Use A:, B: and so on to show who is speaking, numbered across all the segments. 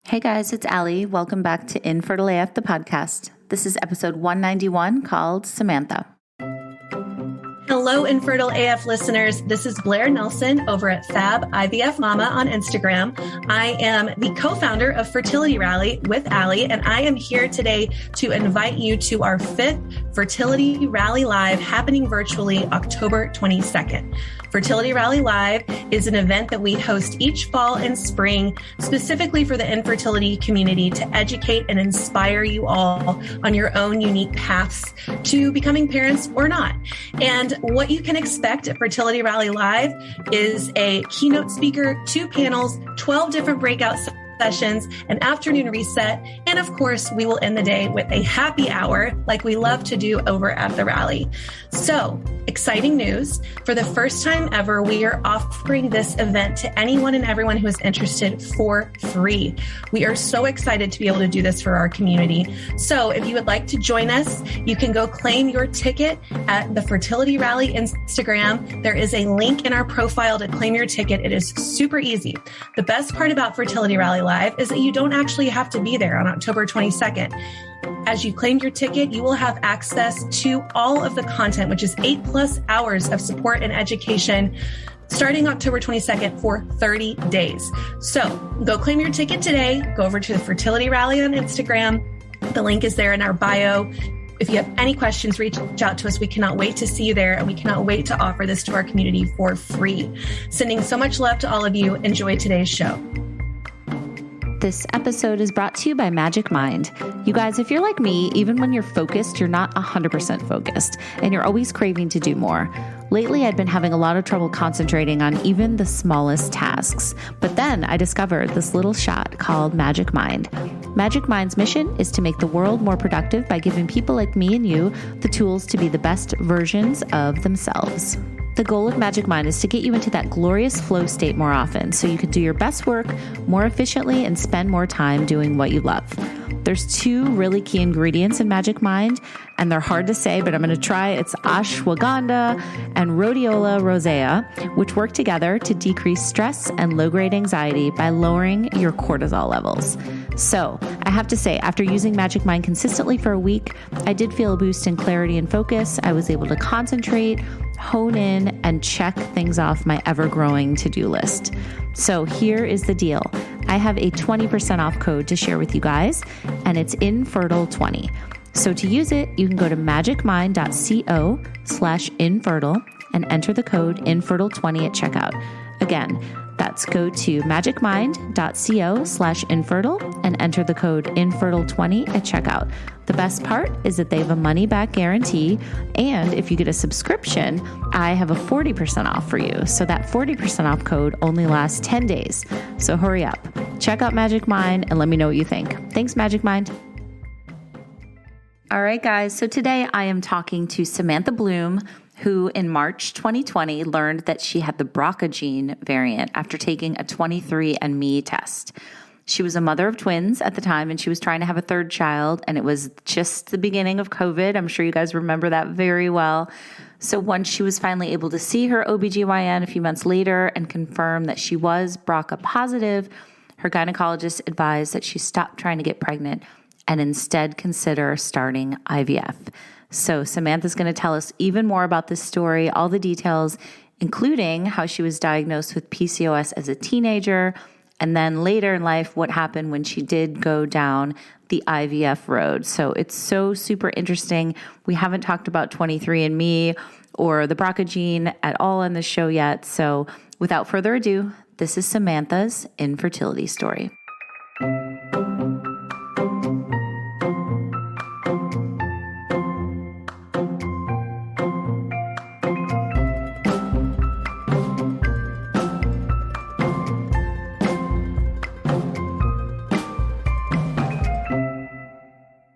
A: Hey guys, it's Allie. Welcome back to Infertile AF, the podcast. This is episode 191 called Samantha.
B: Hello, Infertile AF listeners. This is Blair Nelson over at Fab IVF Mama on Instagram. I am the co-founder of Fertility Rally with Allie, and I am here today to invite you to our 5th Fertility Rally Live happening virtually October 22nd. Fertility Rally Live is an event that we host each fall and spring specifically for the infertility community to educate and inspire you all on your own unique paths to becoming parents or not. And what you can expect at Fertility Rally Live is a keynote speaker, 2 panels, 12 different breakout sessions, an afternoon reset, and of course, we will end the day with a happy hour like we love to do over at the rally. So, exciting news. For the first time ever, we are offering this event to anyone and everyone who is interested for free. We are so excited to be able to do this for our community. So if you would like to join us, you can go claim your ticket at the Fertility Rally Instagram. There is a link in our profile to claim your ticket. It is super easy. The best part about Fertility Rally Live is that you don't actually have to be there on October 22nd. As you claim your ticket, you will have access to all of the content, which is 8+ hours of support and education starting October 22nd for 30 days. So go claim your ticket today. Go over to the Fertility Rally on Instagram. The link is there in our bio. If you have any questions, reach out to us. We cannot wait to see you there, and we cannot wait to offer this to our community for free. Sending so much love to all of you. Enjoy today's show.
A: This episode is brought to you by Magic Mind. You guys, if you're like me, even when you're focused, you're not 100% focused, and you're always craving to do more. Lately, I'd been having a lot of trouble concentrating on even the smallest tasks. But then I discovered this little shot called Magic Mind. Magic Mind's mission is to make the world more productive by giving people like me and you the tools to be the best versions of themselves. The goal of Magic Mind is to get you into that glorious flow state more often so you can do your best work more efficiently and spend more time doing what you love. There's 2 really key ingredients in Magic Mind, and they're hard to say, but I'm going to try. It's ashwagandha and rhodiola rosea, which work together to decrease stress and low-grade anxiety by lowering your cortisol levels. So I have to say, after using Magic Mind consistently for a week, I did feel a boost in clarity and focus. I was able to concentrate, hone in, and check things off my ever-growing to-do list. So here is the deal. I have a 20% off code to share with you guys, and it's Infertile20. So to use it, you can go to magicmind.co/infertile and enter the code Infertile20 at checkout. Again, that's go to magicmind.co/infertile and enter the code Infertile20 at checkout. The best part is that they have a money-back guarantee, and if you get a subscription, I have a 40% off for you. So that 40% off code only lasts 10 days. So hurry up. Check out Magic Mind and let me know what you think. Thanks, Magic Mind. All right, guys. So today I am talking to Samantha Bloom, who in March 2020 learned that she had the BRCA gene variant after taking a 23andMe test. She was a mother of twins at the time, and she was trying to have a 3rd child, and it was just the beginning of COVID. I'm sure you guys remember that very well. So once she was finally able to see her OBGYN a few months later and confirm that she was BRCA positive, her gynecologist advised that she stop trying to get pregnant and instead consider starting IVF. So Samantha's going to tell us even more about this story, all the details, including how she was diagnosed with PCOS as a teenager, and then later in life, what happened when she did go down the IVF road. So it's so super interesting. We haven't talked about 23andMe or the BRCA gene at all on the show yet. So without further ado, this is Samantha's infertility story.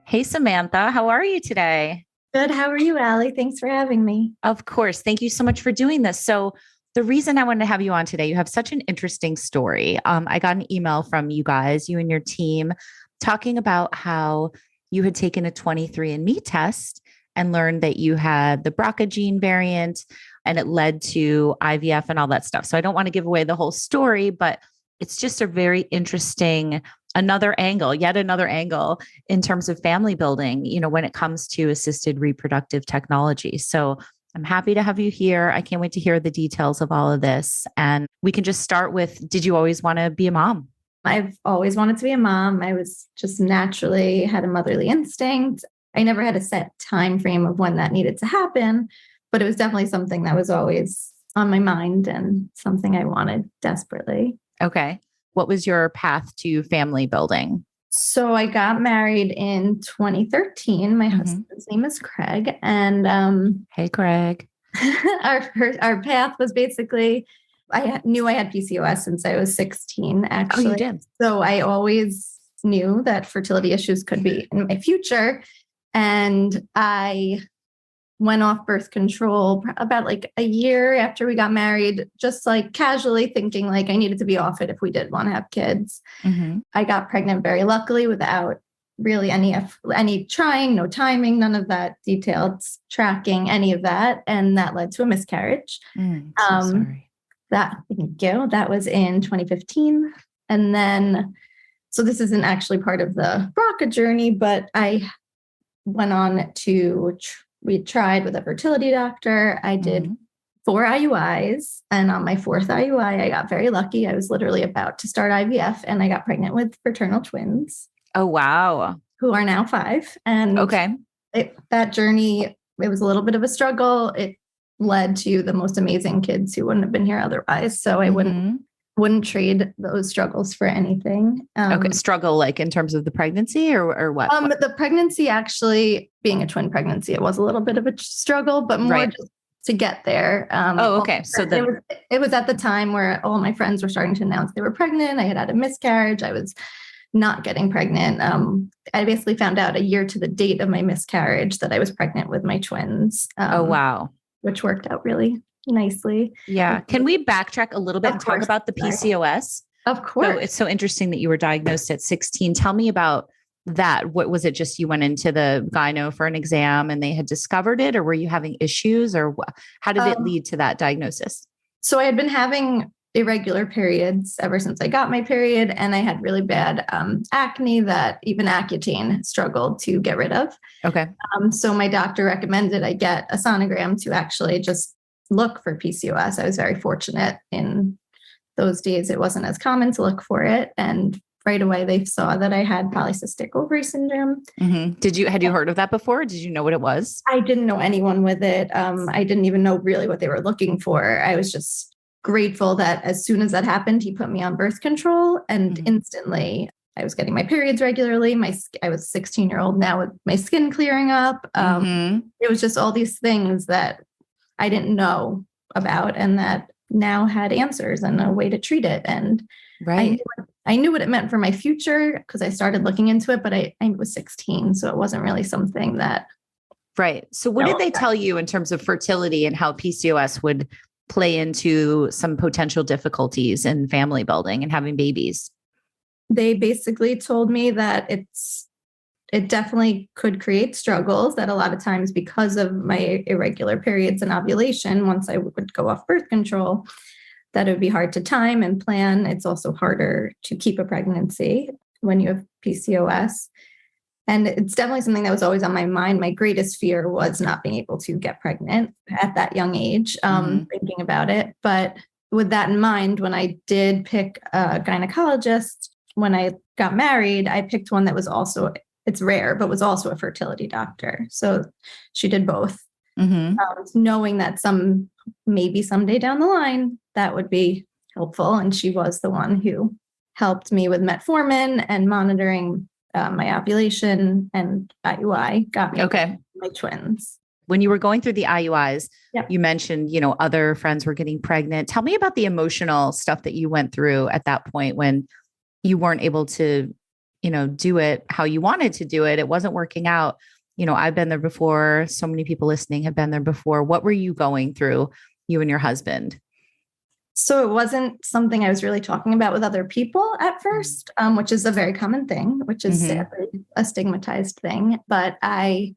A: Hey, Samantha, how are you today?
C: Good. How are you, Allie? Thanks for having me.
A: Of course. Thank you so much for doing this. So the reason I wanted to have you on today, you have such an interesting story. I got an email from you guys, you and your team, talking about how you had taken a 23andMe test and learned that you had the BRCA gene variant and it led to IVF and all that stuff. So I don't want to give away the whole story, but it's just a very interesting yet another angle in terms of family building, when it comes to assisted reproductive technology. So I'm happy to have you here. I can't wait to hear the details of all of this. And we can just start with, did you always want to be a mom?
C: I've always wanted to be a mom. I was just naturally had a motherly instinct. I never had a set time frame of when that needed to happen, but it was definitely something that was always on my mind and something I wanted desperately.
A: Okay. What was your path to family building?
C: So I got married in 2013. My husband's name is Craig. And
A: hey, Craig.
C: our path was basically, I knew I had PCOS since I was 16, actually.
A: Oh, you did?
C: So I always knew that fertility issues could be in my future. And I went off birth control about like a year after we got married, just like casually thinking like I needed to be off it if we did want to have kids. I got pregnant very luckily without really any trying, no timing, none of that detailed tracking, any of that. And that led to a miscarriage.
A: Sorry.
C: Thank you. That was in 2015. And then, so this isn't actually part of the BRCA journey, but I went on to we tried with a fertility doctor. I did 4 IUIs. And on my 4th IUI, I got very lucky. I was literally about to start IVF and I got pregnant with fraternal twins.
A: Oh, wow.
C: Who are now 5. And that journey, it was a little bit of a struggle. It led to the most amazing kids who wouldn't have been here otherwise. So I wouldn't trade those struggles for anything.
A: Struggle like in terms of the pregnancy or what?
C: The pregnancy, actually being a twin pregnancy, it was a little bit of a struggle, but more just to get there. So it was at the time where all my friends were starting to announce they were pregnant. I had a miscarriage. I was not getting pregnant. I basically found out a year to the date of my miscarriage that I was pregnant with my twins.
A: Oh, wow.
C: Which worked out really nicely.
A: Yeah. Can we backtrack a little bit and talk about the PCOS?
C: Of course.
A: So it's so interesting that you were diagnosed at 16. Tell me about that. What was it? Just you went into the gyno for an exam and they had discovered it, or were you having issues, or how did it lead to that diagnosis?
C: So I had been having irregular periods ever since I got my period, and I had really bad acne that even Accutane struggled to get rid of.
A: Okay.
C: So my doctor recommended I get a sonogram to actually just look for PCOS. I was very fortunate in those days. It wasn't as common to look for it. And right away they saw that I had polycystic ovary syndrome.
A: Had you heard of that before? Did you know what it was?
C: I didn't know anyone with it. I didn't even know really what they were looking for. I was just grateful that as soon as that happened, he put me on birth control, and instantly I was getting my periods regularly. I was a 16-year-old now with my skin clearing up. It was just all these things that I didn't know about and that now had answers and a way to treat it. And I knew what it meant for my future because I started looking into it, but I was 16. So it wasn't really something that.
A: Right. So what did they tell you in terms of fertility and how PCOS would play into some potential difficulties in family building and having babies?
C: They basically told me that it definitely could create struggles, that a lot of times because of my irregular periods and ovulation, once I would go off birth control, that it would be hard to time and plan. It's also harder to keep a pregnancy when you have PCOS. And it's definitely something that was always on my mind. My greatest fear was not being able to get pregnant at that young age, thinking about it. But with that in mind, when I did pick a gynecologist, when I got married, I picked one that was also, it's rare, but was also a fertility doctor. So she did both, knowing that maybe someday down the line, that would be helpful. And she was the one who helped me with metformin and monitoring my ovulation and IUI, got me my twins.
A: When you were going through the IUIs, you mentioned, other friends were getting pregnant. Tell me about the emotional stuff that you went through at that point when you weren't able to, do it how you wanted to do it. It wasn't working out. I've been there before. So many people listening have been there before. What were you going through, you and your husband?
C: So it wasn't something I was really talking about with other people at first, which is a very common thing, which is sadly a stigmatized thing. But I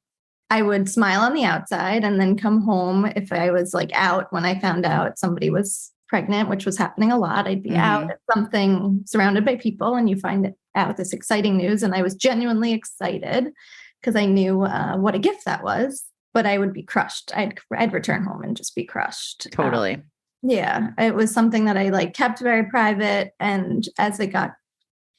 C: would smile on the outside and then come home if I was like out when I found out somebody was pregnant, which was happening a lot. I'd be out at something surrounded by people and you find out this exciting news. And I was genuinely excited because I knew what a gift that was, but I would be crushed. I'd return home and just be crushed.
A: Totally.
C: Yeah, it was something that I like kept very private. And as it got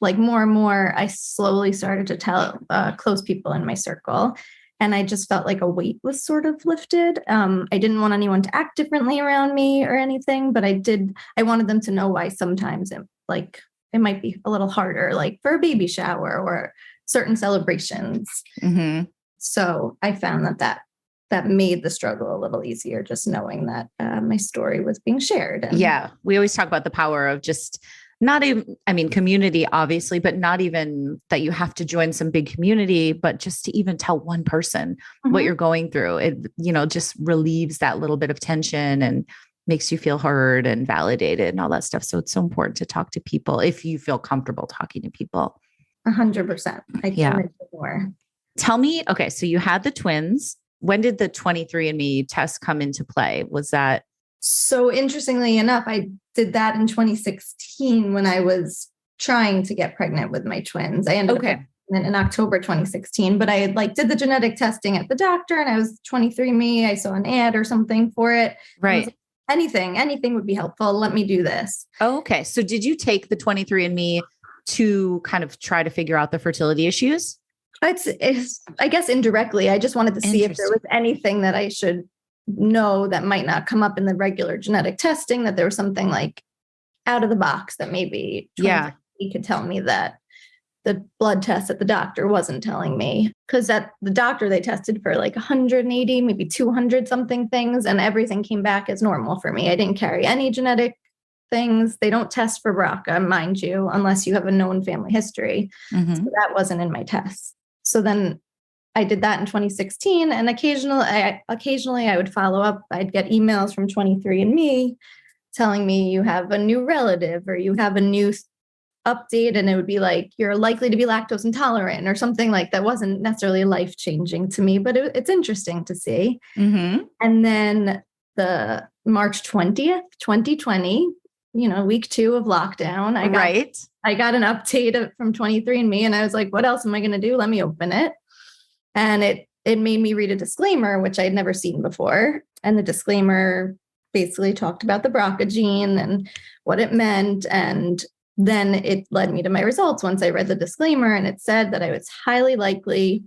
C: like more and more, I slowly started to tell close people in my circle. And I just felt like a weight was sort of lifted. I didn't want anyone to act differently around me or anything, but I wanted them to know why sometimes it might be a little harder, like for a baby shower or certain celebrations.
A: Mm-hmm.
C: So I found that made the struggle a little easier, just knowing that my story was being shared. And
A: yeah. We always talk about the power of just not even, I mean, community, obviously, but not even that you have to join some big community, but just to even tell one person what you're going through. It, just relieves that little bit of tension and makes you feel heard and validated and all that stuff. So it's so important to talk to people if you feel comfortable talking to people.
C: 100%. I can't agree more.
A: Tell me, okay, so you had the twins. When did the 23andMe test come into play? Was that?
C: So interestingly enough, I did that in 2016 when I was trying to get pregnant with my twins. I ended up pregnant in October 2016, but I did the genetic testing at the doctor and I was 23andMe. I saw an ad or something for it.
A: Right.
C: Like, anything would be helpful. Let me do this.
A: Oh, okay. So did you take the 23andMe to kind of try to figure out the fertility issues?
C: It's I guess indirectly. I just wanted to see if there was anything that I should know that might not come up in the regular genetic testing, that there was something like out of the box that maybe he could tell me that the blood test at the doctor wasn't telling me. Because at the doctor, they tested for like 180, maybe 200 something things, and everything came back as normal for me. I didn't carry any genetic things. They don't test for BRCA, mind you, unless you have a known family history.
A: Mm-hmm.
C: So that wasn't in my test. So then I did that in 2016, and occasionally I would follow up. I'd get emails from 23andMe telling me you have a new relative or you have a new update, and it would be like, you're likely to be lactose intolerant or something like that. Wasn't necessarily life-changing to me, but it's interesting to see.
A: Mm-hmm.
C: And then the March 20th, 2020, week 2 of lockdown, I got an update from 23andMe, and I was like, what else am I going to do? Let me open it. And it made me read a disclaimer, which I'd never seen before. And the disclaimer basically talked about the BRCA gene and what it meant. And then it led me to my results once I read the disclaimer, and it said that I was highly likely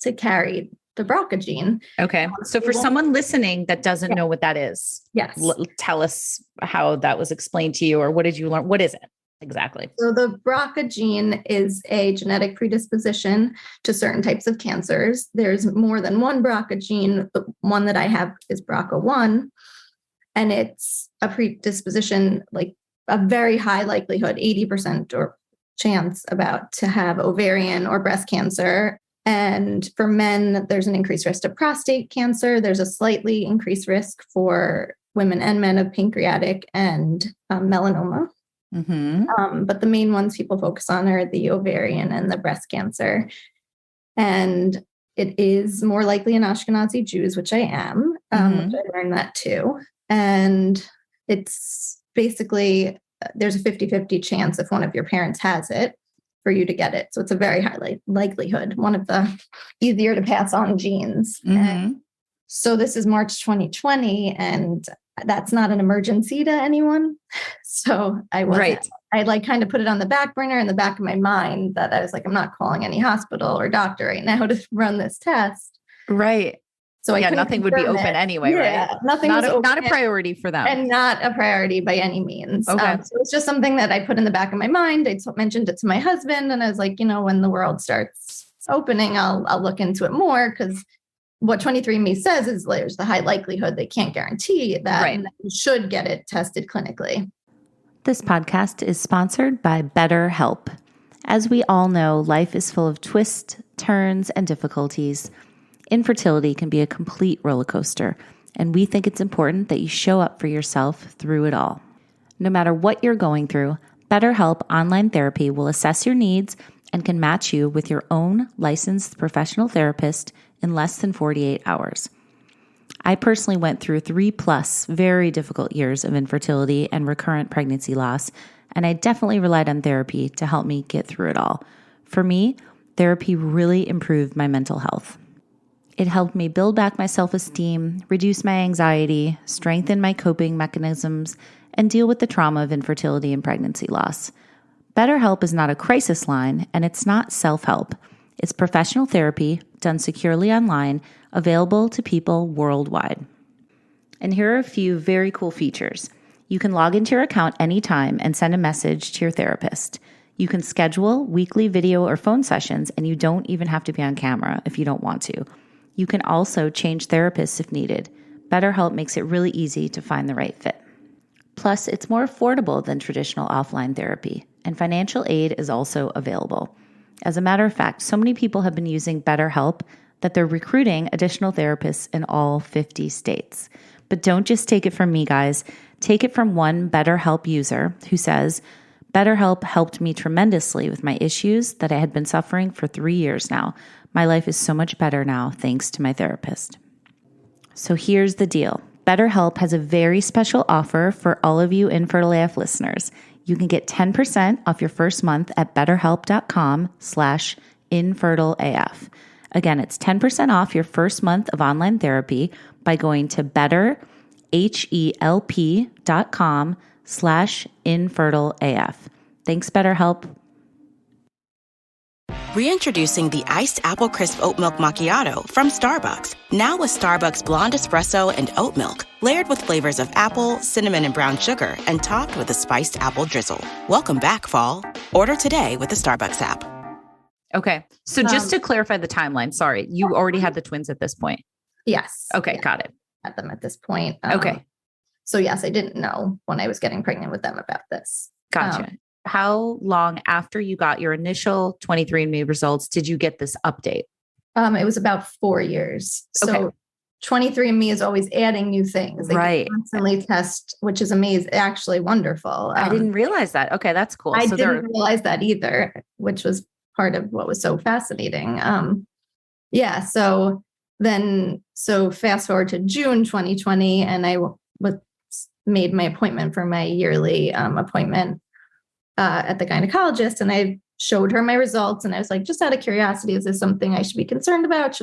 C: to carry the BRCA gene.
A: Okay. So for someone listening that doesn't know what that is,
C: yes,
A: tell us how that was explained to you, or what did you learn? What is it exactly?
C: So the BRCA gene is a genetic predisposition to certain types of cancers. There's more than one BRCA gene. The one that I have is BRCA1, and it's a predisposition, like a very high likelihood, 80% or chance about to have ovarian or breast cancer. And for men, there's an increased risk of prostate cancer. There's a slightly increased risk for women and men of pancreatic and melanoma.
A: Mm-hmm.
C: But the main ones people focus on are the ovarian and the breast cancer. And it is more likely in Ashkenazi Jews, which I am, which I learned that too. And it's basically, there's a 50-50 chance if one of your parents has it for you to get it. So it's a very high likelihood, one of the easier to pass on genes.
A: Mm-hmm.
C: And so this is March 2020, and that's not an emergency to anyone. So I kind of put it on the back burner in the back of my mind that I was like, I'm not calling any hospital or doctor right now to run this test.
A: Right.
C: So
A: nothing would be open anyway, right?
C: Nothing was open,
A: not a priority for them.
C: And not a priority by any means.
A: Okay.
C: So it's just something that I put in the back of my mind. I mentioned it to my husband, and I was like, when the world starts opening, I'll look into it more, because what 23andMe says is there's the high likelihood. They can't guarantee that, and that you should get it tested clinically.
A: This podcast is sponsored by BetterHelp. As we all know, life is full of twists, turns, and difficulties. Infertility can be a complete roller coaster, and we think it's important that you show up for yourself through it all. No matter what you're going through, BetterHelp Online Therapy will assess your needs and can match you with your own licensed professional therapist in less than 48 hours. I personally went through 3+ very difficult years of infertility and recurrent pregnancy loss, and I definitely relied on therapy to help me get through it all. For me, therapy really improved my mental health. It helped me build back my self-esteem, reduce my anxiety, strengthen my coping mechanisms, and deal with the trauma of infertility and pregnancy loss. BetterHelp is not a crisis line, and it's not self-help. It's professional therapy done securely online, available to people worldwide. And here are a few very cool features. You can log into your account anytime and send a message to your therapist. You can schedule weekly video or phone sessions, and you don't even have to be on camera if you don't want to. You can also change therapists if needed. BetterHelp makes it really easy to find the right fit. Plus, it's more affordable than traditional offline therapy, and financial aid is also available. As a matter of fact, so many people have been using BetterHelp that they're recruiting additional therapists in all 50 states. But don't just take it from me, guys. Take it from one BetterHelp user who says, BetterHelp helped me tremendously with my issues that I had been suffering for 3 years now. My life is so much better now thanks to my therapist. So here's the deal. BetterHelp has a very special offer for all of you Infertile AF listeners. You can get 10% off your first month at betterhelp.com/infertileaf. Again, it's 10% off your first month of online therapy by going to betterhelp.com/infertileaf. Thanks, BetterHelp.
D: Reintroducing the iced apple crisp oat milk macchiato from Starbucks. Now with Starbucks blonde espresso and oat milk, layered with flavors of apple, cinnamon, and brown sugar, and topped with a spiced apple drizzle. Welcome back, fall. Order today with the Starbucks app.
A: Okay. So just to clarify the timeline, sorry, you already had the twins at this point.
C: Yes.
A: Okay.
C: Yeah,
A: Got it.
C: had them at this point.
A: Okay.
C: So yes, I didn't know when I was getting pregnant with them about this.
A: Gotcha. How long after you got your initial 23andMe results did you get this update?
C: It was about 4 years. So 23andMe is always adding new things. They constantly test, which is amazing, actually wonderful.
A: I didn't realize that. Okay, that's cool.
C: I didn't realize that either, which was part of what was so fascinating. So fast forward to June 2020, and I made my appointment for my yearly appointment at the gynecologist, and I showed her my results, and I was like, just out of curiosity, is this something I should be concerned about?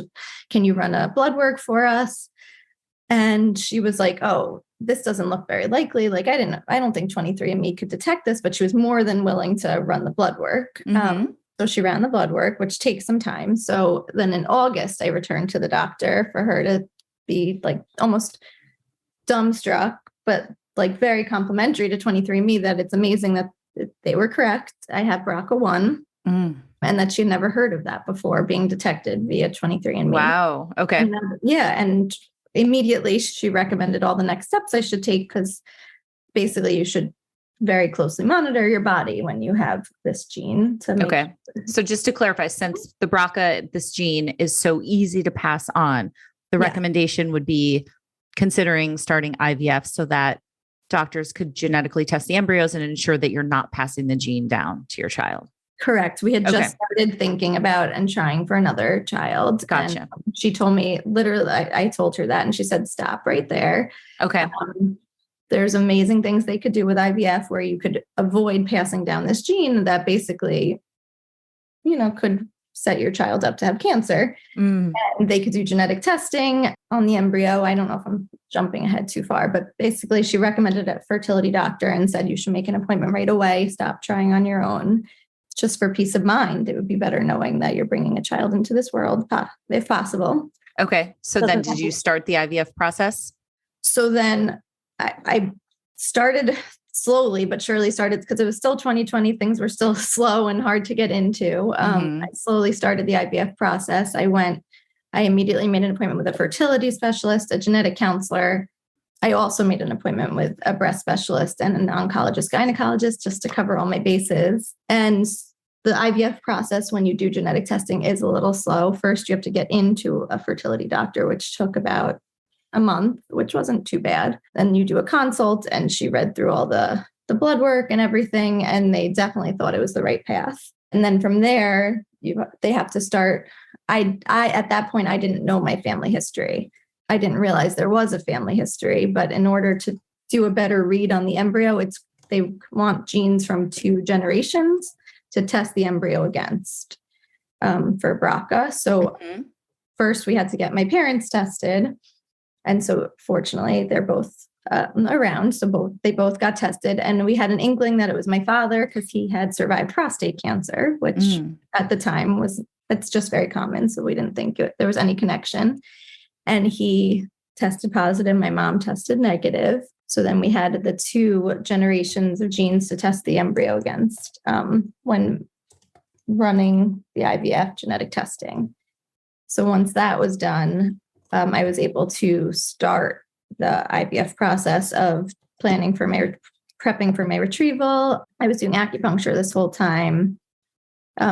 C: Can you run a blood work for us? And she was like, oh, this doesn't look very likely. Like, I don't think 23andMe could detect this, but she was more than willing to run the blood work.
A: Mm-hmm.
C: So she ran the blood work, which takes some time. So then in August, I returned to the doctor for her to be like almost dumbstruck, but like very complimentary to 23andMe that it's amazing that they were correct. I have BRCA1 and that she had never heard of that before being detected via 23andMe.
A: Wow. Okay.
C: And and immediately she recommended all the next steps I should take, because basically you should very closely monitor your body when you have this gene.
A: Okay. So just to clarify, since the BRCA, this gene is so easy to pass on, the recommendation would be considering starting IVF so that doctors could genetically test the embryos and ensure that you're not passing the gene down to your child.
C: Correct. We had just started thinking about and trying for another child.
A: Gotcha.
C: And she told me, literally, I told her that, and she said, stop right there.
A: Okay.
C: There's amazing things they could do with IVF where you could avoid passing down this gene that basically, could set your child up to have cancer. And they could do genetic testing on the embryo. I don't know if I'm jumping ahead too far, but basically she recommended a fertility doctor and said you should make an appointment right away. Stop trying on your own. Just for peace of mind. It would be better knowing that you're bringing a child into this world, if possible.
A: Okay. So then did you start the IVF process? So
C: then I started slowly, but surely started, because it was still 2020. Things were still slow and hard to get into. I slowly started the IVF process. I immediately made an appointment with a fertility specialist, a genetic counselor. I also made an appointment with a breast specialist and an oncologist, gynecologist, just to cover all my bases. And the IVF process, when you do genetic testing, is a little slow. First, you have to get into a fertility doctor, which took about a month, which wasn't too bad. Then you do a consult, and she read through all the blood work and everything, and they definitely thought it was the right path. And then from there, they have to start. I at that point, I didn't know my family history. I didn't realize there was a family history, but in order to do a better read on the embryo, it's they want genes from 2 generations to test the embryo against for BRCA. So first we had to get my parents tested. And so fortunately they're both around. So they both got tested, and we had an inkling that it was my father because he had survived prostate cancer, which at the time it's just very common. So we didn't think there was any connection. And he tested positive. My mom tested negative. So then we had the 2 generations of genes to test the embryo against when running the IVF genetic testing. So once that was done, I was able to start the IVF process of prepping for my retrieval. I was doing acupuncture this whole time.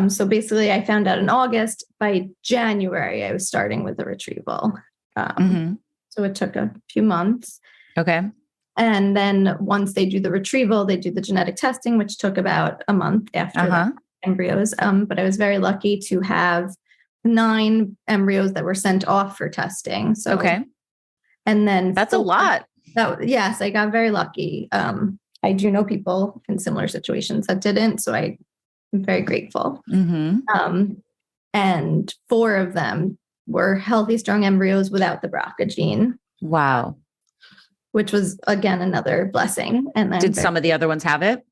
C: So basically I found out in August. By January, I was starting with the retrieval. So it took a few months.
A: Okay.
C: And then once they do the retrieval, they do the genetic testing, which took about a month after the embryos. But I was very lucky to have 9 embryos that were sent off for testing. So, and then
A: that's a lot.
C: Yes, I got very lucky. I do know people in similar situations that didn't. So I'm very grateful. And 4 of them were healthy, strong embryos without the BRCA gene.
A: Wow.
C: Which was, again, another blessing. And then
A: did some of the other ones have it?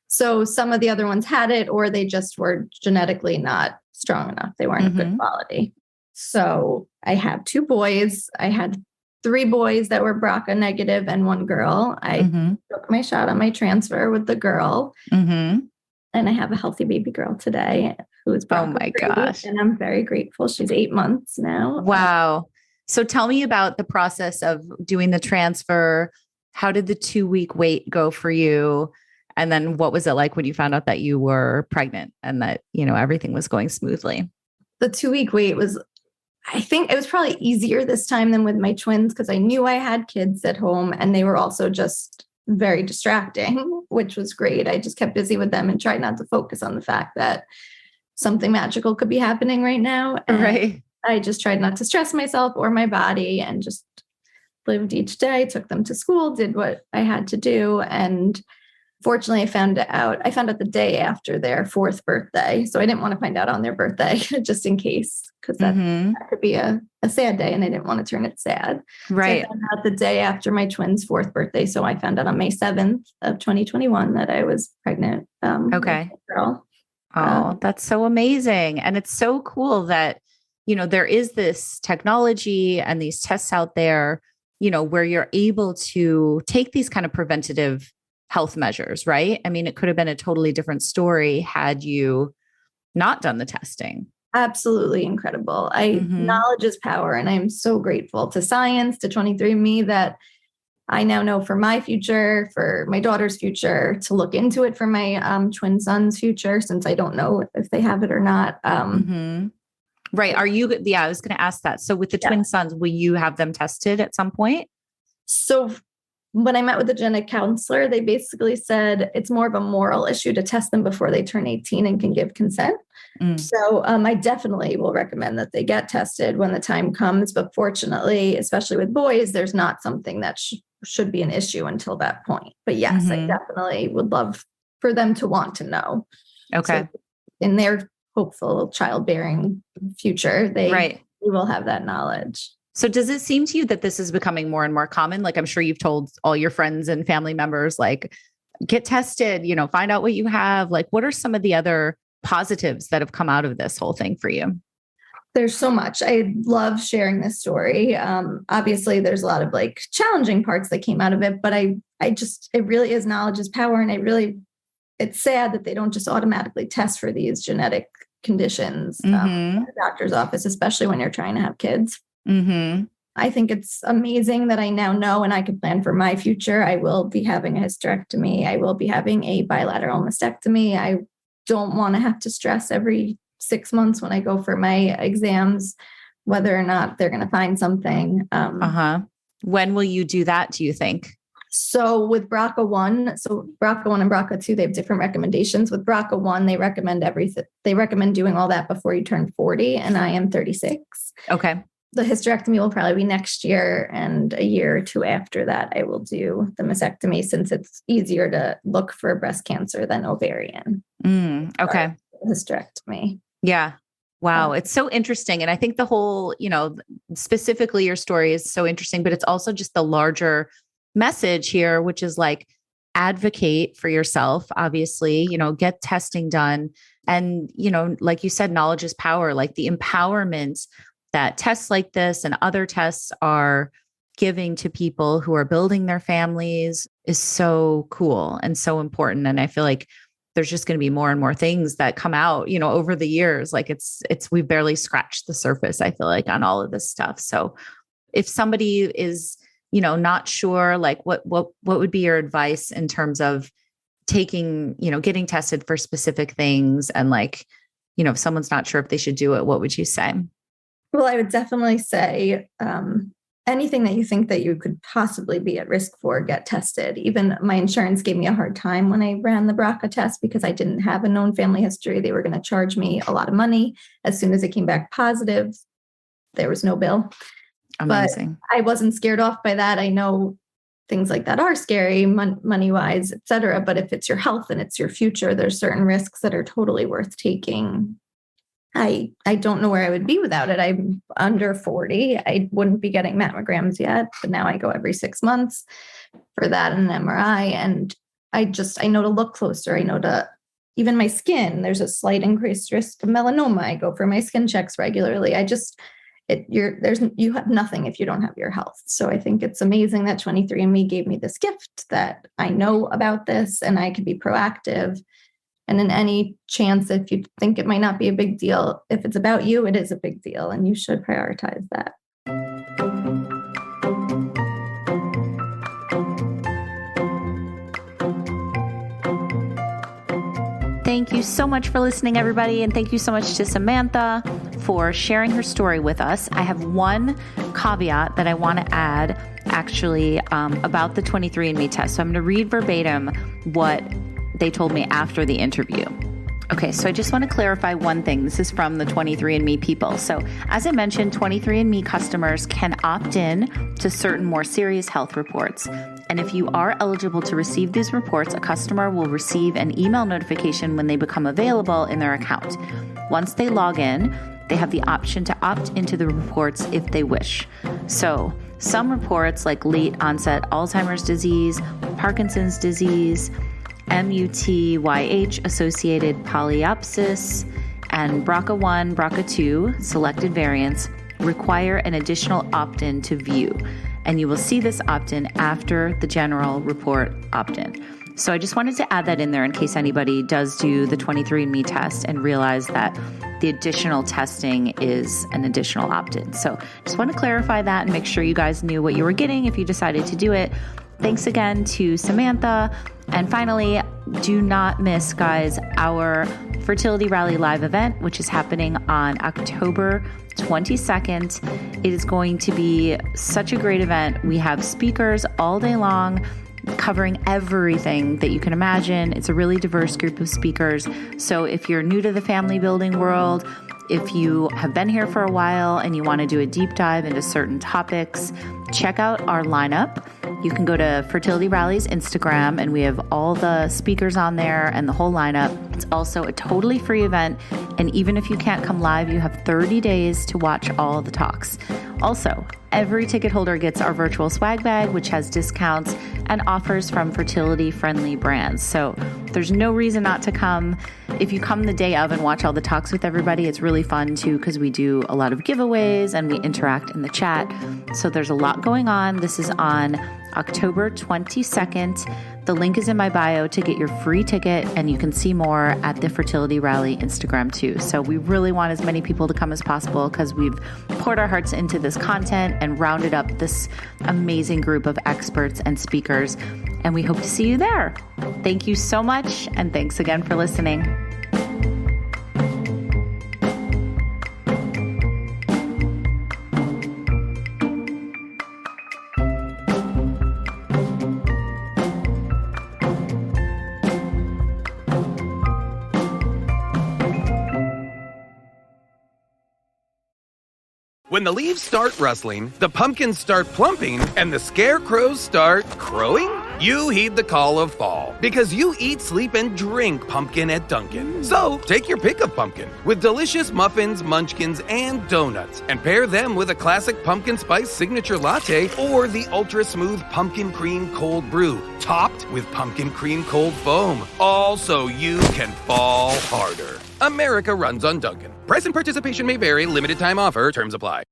C: So some of the other ones had it, or they just were genetically not strong enough. They weren't of good quality. So I had 2 boys. I had 3 boys that were BRCA negative and 1 girl. I took my shot on my transfer with the girl. And I have a healthy baby girl today who is BRCA. Oh my gosh. And I'm very grateful. She's 8 months now.
A: Wow. So tell me about the process of doing the transfer. How did the 2-week wait go for you? And then what was it like when you found out that you were pregnant and that, everything was going smoothly?
C: The 2-week wait was, I think it was probably easier this time than with my twins because I knew I had kids at home and they were also just very distracting, which was great. I just kept busy with them and tried not to focus on the fact that something magical could be happening right now. And I just tried not to stress myself or my body and just lived each day, took them to school, did what I had to do. And fortunately, I found out the day after their 4th birthday. So I didn't want to find out on their birthday just in case, because that could be a sad day and I didn't want to turn it sad.
A: Right.
C: So I found out the day after my twins' 4th birthday. So I found out on May 7th of 2021 that I was pregnant.
A: Okay.
C: With a girl.
A: Oh, that's so amazing. And it's so cool that, there is this technology and these tests out there, where you're able to take these kind of preventative health measures, right? I mean, it could have been a totally different story had you not done the testing.
C: Absolutely incredible. Knowledge is power. And I'm so grateful to science, to 23andMe, that I now know for my future, for my daughter's future, to look into it for my twin son's future, since I don't know if they have it or not.
A: Right. I was going to ask that. So with the twin sons, will you have them tested at some point?
C: So when I met with the genetic counselor, they basically said it's more of a moral issue to test them before they turn 18 and can give consent. So I definitely will recommend that they get tested when the time comes. But fortunately, especially with boys, there's not something that should be an issue until that point. But yes, I definitely would love for them to want to know.
A: Okay.
C: So in their hopeful childbearing future, they will have that knowledge.
A: So does it seem to you that this is becoming more and more common? Like, I'm sure you've told all your friends and family members, like, get tested, find out what you have. Like, what are some of the other positives that have come out of this whole thing for you?
C: There's so much. I love sharing this story. Obviously there's a lot of challenging parts that came out of it, but it really is knowledge is power. And it's sad that they don't just automatically test for these genetic conditions in the doctor's office, especially when you're trying to have kids. I think it's amazing that I now know and I can plan for my future. I will be having a hysterectomy. I will be having a bilateral mastectomy. I don't want to have to stress every 6 months when I go for my exams, whether or not they're going to find something.
A: When will you do that, do you think?
C: So with BRCA1 and BRCA2, they have different recommendations. With BRCA1, they recommend everything. They recommend doing all that before you turn 40, and I am 36.
A: Okay.
C: the hysterectomy will probably be next year, and a year or two after that, I will do the mastectomy, since it's easier to look for breast cancer than ovarian.
A: Okay.
C: Hysterectomy.
A: Yeah. Wow. It's so interesting. And I think the whole, specifically your story is so interesting, but it's also just the larger message here, which is like advocate for yourself, obviously, get testing done. And, like you said, knowledge is power, like the empowerment that tests like this and other tests are giving to people who are building their families is so cool and so important. And I feel like there's just going to be more and more things that come out, over the years. Like we've barely scratched the surface, I feel like, on all of this stuff. So if somebody is, not sure, like what would be your advice in terms of taking, getting tested for specific things? And like, if someone's not sure if they should do it, what would you say?
C: Well, I would definitely say, anything that you think that you could possibly be at risk for, get tested. Even my insurance gave me a hard time when I ran the BRCA test because I didn't have a known family history. They were going to charge me a lot of money. As soon as it came back positive, there was no bill.
A: Amazing.
C: But I wasn't scared off by that. I know things like that are scary, money-wise, et cetera. But if it's your health and it's your future, there's certain risks that are totally worth taking. I don't know where I would be without it. I'm under 40. I wouldn't be getting mammograms yet, but now I go every 6 months for that and an MRI. And I know to look closer. I know even my skin, there's a slight increased risk of melanoma. I go for my skin checks regularly. You have nothing if you don't have your health. So I think it's amazing that 23andMe gave me this gift that I know about this and I can be proactive. And in any chance, if you think it might not be a big deal, if it's about you, it is a big deal, and you should prioritize that.
A: Thank you so much for listening, everybody. And thank you so much to Samantha for sharing her story with us. I have one caveat that I want to add, actually, about the 23andMe test. So I'm going to read verbatim what they told me after the interview. Okay, so I just want to clarify one thing. This is from the 23andMe people. So as I mentioned, 23andMe customers can opt in to certain more serious health reports. And if you are eligible to receive these reports, a customer will receive an email notification when they become available in their account. Once they log in, they have the option to opt into the reports if they wish. So some reports like late onset Alzheimer's disease, Parkinson's disease, MUTYH associated polyopsis, and BRCA1, BRCA2 selected variants require an additional opt-in to view. And you will see this opt-in after the general report opt-in. So I just wanted to add that in there in case anybody does do the 23andMe test and realize that the additional testing is an additional opt-in. So just want to clarify that and make sure you guys knew what you were getting if you decided to do it. Thanks again to Samantha. And finally, do not miss, guys, our Fertility Rally live event, which is happening on October 22nd. It is going to be such a great event. We have speakers all day long covering everything that you can imagine. It's a really diverse group of speakers. So if you're new to the family building world, if you have been here for a while and you want to do a deep dive into certain topics, check out our lineup. You can go to Fertility Rally's Instagram and we have all the speakers on there and the whole lineup. It's also a totally free event. And even if you can't come live, you have 30 days to watch all the talks. Also, every ticket holder gets our virtual swag bag, which has discounts and offers from fertility-friendly brands. So there's no reason not to come. If you come the day of and watch all the talks with everybody, it's really fun too because we do a lot of giveaways and we interact in the chat. So there's a lot going on. This is on October 22nd. The link is in my bio to get your free ticket, and you can see more at the Fertility Rally Instagram too. So we really want as many people to come as possible because we've poured our hearts into this content and rounded up this amazing group of experts and speakers, and we hope to see you there. Thank you so much, and thanks again for listening.
E: When the leaves start rustling, the pumpkins start plumping, and the scarecrows start crowing, you heed the call of fall because you eat, sleep, and drink pumpkin at Dunkin'. So take your pick of pumpkin with delicious muffins, munchkins, and donuts, and pair them with a classic pumpkin spice signature latte or the ultra smooth pumpkin cream cold brew, topped with pumpkin cream cold foam, all so you can fall harder. America runs on Dunkin'. Price and participation may vary. Limited time offer. Terms apply.